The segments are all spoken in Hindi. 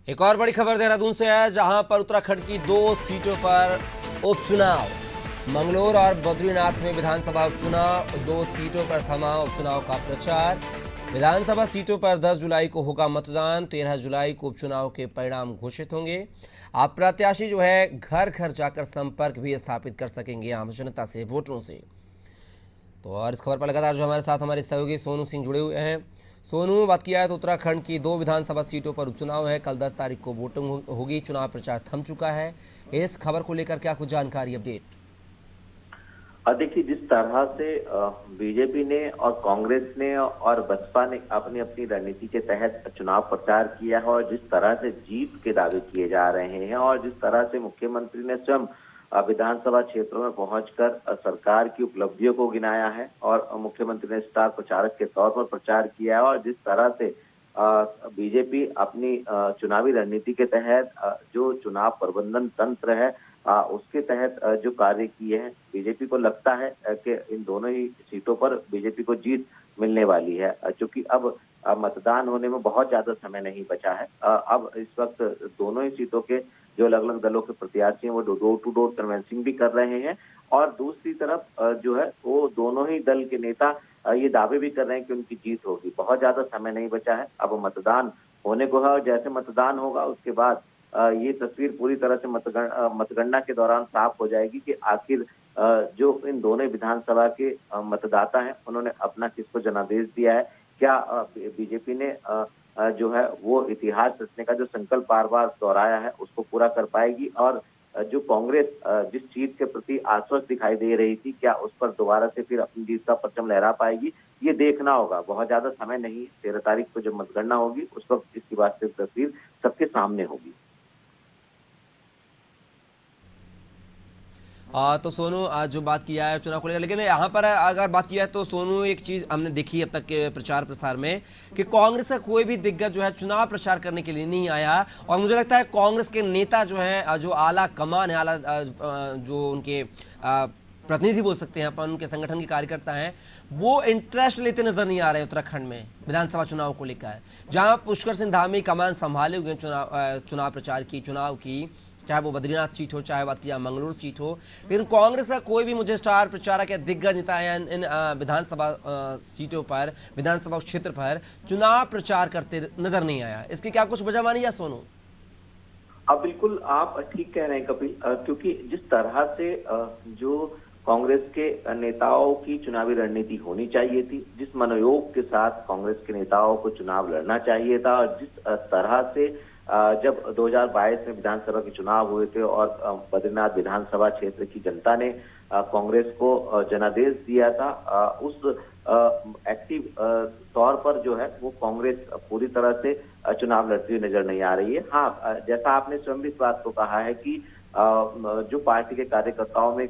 एक और बड़ी खबर देहरादून से है, जहां पर उत्तराखंड की 2 सीटों पर उपचुनाव। मंगलोर और बद्रीनाथ में विधानसभा उपचुनाव, 2 सीटों पर थमा उपचुनाव का प्रचार। विधानसभा सीटों पर 10 जुलाई को होगा मतदान, 13 जुलाई को उपचुनाव के परिणाम घोषित होंगे। आप प्रत्याशी जो है घर घर जाकर संपर्क भी स्थापित कर सकेंगे आम जनता से, वोटरों से। तो और इस खबर पर लगातार जो हमारे साथ हमारे सहयोगी सोनू सिंह जुड़े हुए हैं। सोनू, बात किया है तो उत्तराखंड की 2 विधानसभा सीटों पर उपचुनाव है। कल 10 तारीख को वोटिंग होगी। चुनाव प्रचार थम चुका है। इस खबर को लेकर क्या कुछ जानकारी, अपडेट? देखिए, जिस तरह से बीजेपी ने और कांग्रेस ने और बसपा ने अपनी अपनी रणनीति के तहत चुनाव प्रचार किया है और जिस तरह से जीत के दावे किए जा रहे हैं और जिस तरह से मुख्यमंत्री ने स्वयं विधानसभा क्षेत्रों में पहुंचकर सरकार की उपलब्धियों को गिनाया है और मुख्यमंत्री ने स्टार प्रचारक के तौर पर प्रचार किया है और जिस तरह से बीजेपी अपनी चुनावी रणनीति के तहत जो चुनाव प्रबंधन तंत्र है उसके तहत जो कार्य किए हैं, बीजेपी को लगता है कि इन दोनों ही सीटों पर बीजेपी को जीत मिलने वाली है, क्योंकि अब मतदान होने में बहुत ज्यादा समय नहीं बचा है। अब इस वक्त दोनों ही सीटों के जो अलग अलग दलों के प्रत्याशी हैं वो डोर टू डोर कन्वेंसिंग भी कर रहे हैं और दूसरी तरफ जो है वो दोनों ही दल के नेता ये दावे भी कर रहे हैं कि उनकी जीत होगी। बहुत ज्यादा समय नहीं बचा है, अब मतदान होने को है और जैसे मतदान होगा उसके बाद ये तस्वीर पूरी तरह से मतगणना के दौरान साफ हो जाएगी कि आखिर जो इन दोनों विधानसभा के मतदाता हैं उन्होंने अपना किसको जनादेश दिया है। क्या बीजेपी ने जो है वो इतिहास रचने का जो संकल्प बार बार दोहराया है उसको पूरा कर पाएगी और जो कांग्रेस जिस जीत के प्रति आश्वस्त दिखाई दे रही थी, क्या उस पर दोबारा से फिर अपनी जीत का परचम लहरा पाएगी, ये देखना होगा। बहुत ज्यादा समय नहीं, 13 तारीख को जब मतगणना होगी उस वक्त इसकी वास्तविक तस्वीर सबके सामने होगी। तो सोनू, आज जो बात किया है चुनाव को लेकर, लेकिन यहाँ पर अगर बात किया है तो सोनू, एक चीज़ हमने देखी अब तक के प्रचार प्रसार में कि कांग्रेस का कोई भी दिग्गज जो है चुनाव प्रचार करने के लिए नहीं आया। और मुझे लगता है कांग्रेस के नेता जो हैं, जो आला कमान है, आला जो उनके प्रतिनिधि बोल सकते हैं अपन, उनके संगठन के कार्यकर्ता हैं, वो इंटरेस्ट लेते नजर नहीं आ रहे उत्तराखंड में विधानसभा चुनाव को लेकर। जहां पुष्कर सिंह धामी कमान संभाले हुए चुनाव प्रचार की, चुनाव की, चाहे वो बद्रीनाथ सीट हो, चाहे बात किया मंगलूर सीट हो, लेकिन कांग्रेस का कोई भी मुझे स्टार प्रचारक या दिग्गज नेता है इन विधानसभा सीटों पर, विधानसभा क्षेत्र पर चुनाव प्रचार करते नजर नहीं आया। इसकी क्या कुछ वजह मानी या सोनू? अब बिल्कुल आप ठीक कह रहे हैं कपिल, क्योंकि जिस तरह से जो कांग्रेस के नेताओं की चुनावी रणनीति होनी चाहिए थी, जिस मनोयोग के साथ कांग्रेस के नेताओं को चुनाव लड़ना चाहिए था और जिस तरह से जब 2022 में विधानसभा के चुनाव हुए थे और बद्रीनाथ विधानसभा क्षेत्र की जनता ने कांग्रेस को जनादेश दिया था, उस एक्टिव तौर पर जो है वो कांग्रेस पूरी तरह से चुनाव लड़ती हुई नजर नहीं आ रही है। हाँ, जैसा आपने स्वयं भी इस बात को कहा है कि जो पार्टी के कार्यकर्ताओं में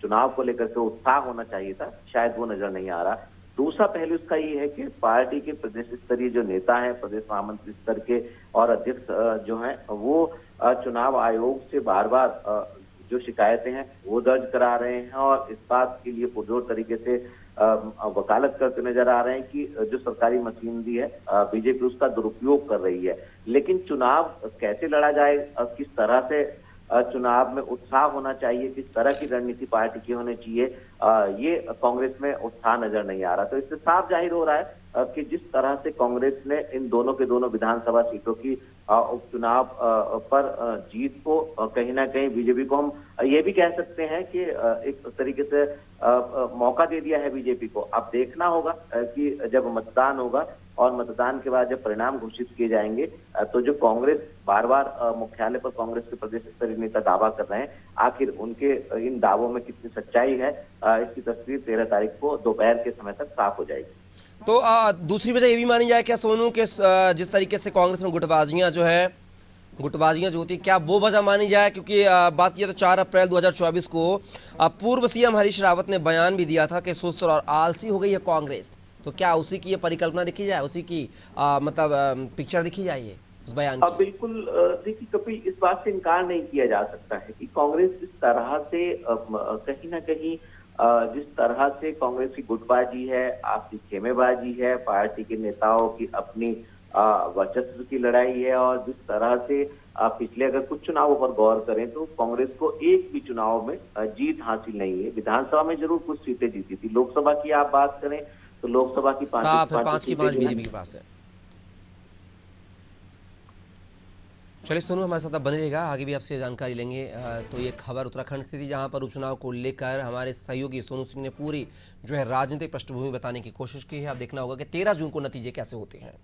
चुनाव को लेकर के उत्साह होना चाहिए था, शायद वो नजर नहीं आ रहा। दूसरा पहलू इसका ये है कि पार्टी के प्रदेश स्तरीय जो नेता हैं, प्रदेश महामंत्री स्तर के और अध्यक्ष जो हैं, वो चुनाव आयोग से बार बार जो शिकायतें हैं वो दर्ज करा रहे हैं और इस बात के लिए पुरजोर तरीके से वकालत करते नजर आ रहे हैं कि जो सरकारी मशीनरी है बीजेपी उसका दुरुपयोग कर रही है। लेकिन चुनाव कैसे लड़ा जाए, किस तरह से चुनाव में उत्साह होना चाहिए, किस तरह की रणनीति पार्टी की होनी चाहिए, ये कांग्रेस में उत्साह नजर नहीं आ रहा। तो इससे साफ जाहिर हो रहा है कि जिस तरह से कांग्रेस ने इन दोनों के दोनों विधानसभा सीटों की उपचुनाव पर जीत को कहीं ना कहीं बीजेपी को हम ये भी कह सकते हैं कि एक तरीके से मौका दे दिया है बीजेपी को। अब देखना होगा कि जब मतदान होगा और मतदान के बाद जब परिणाम घोषित किए जाएंगे तो जो कांग्रेस बार बार मुख्यालय पर कांग्रेस के प्रदेश स्तरीय नेता दावा कर रहे हैं, आखिर उनके इन दावों में कितनी सच्चाई है, इसकी तस्वीर 13 तारीख को दोपहर के समय तक साफ हो जाएगी। तो दूसरी वजह ये भी मानी जाए क्या सोनू के जिस तरीके से कांग्रेस में गुटबाजियां जो होती है, क्या वो वजह मानी जाए? क्योंकि बात किया तो 4 अप्रैल 2024 को पूर्व सीएम हरीश रावत ने बयान भी दिया था कि सुस्त और आलसी हो गई है कांग्रेस। तो क्या उसी की ये परिकल्पना देखी जाए, उसी की मतलब पिक्चर देखी जाए उस बयान की? बिल्कुल, देखिए कपिल, इस बात से इनकार नहीं किया जा सकता है कि कांग्रेस जिस तरह से कहीं ना कहीं जिस तरह से कांग्रेस की गुटबाजी है, आपसी खेमेबाजी है, पार्टी के नेताओं की अपनी वर्चस्व की लड़ाई है। और जिस तरह से पिछले अगर कुछ चुनावों पर गौर करें तो कांग्रेस को एक भी चुनाव में जीत हासिल नहीं है। विधानसभा में जरूर कुछ सीटें जीती थी, लोकसभा की आप बात करें तो लोकसभा की साफ है, 5 की सीटें 5 जो है। बीजेपी के पास है। चलिए सोनू, हमारे साथ आप बने रहेगा, आगे भी आपसे जानकारी लेंगे। तो ये खबर उत्तराखंड से थी, जहां पर उपचुनाव को लेकर हमारे सहयोगी सोनू सिंह ने पूरी जो है राजनीतिक पृष्ठभूमि बताने की कोशिश की है। अब देखना होगा कि 13 जून को नतीजे कैसे होते हैं।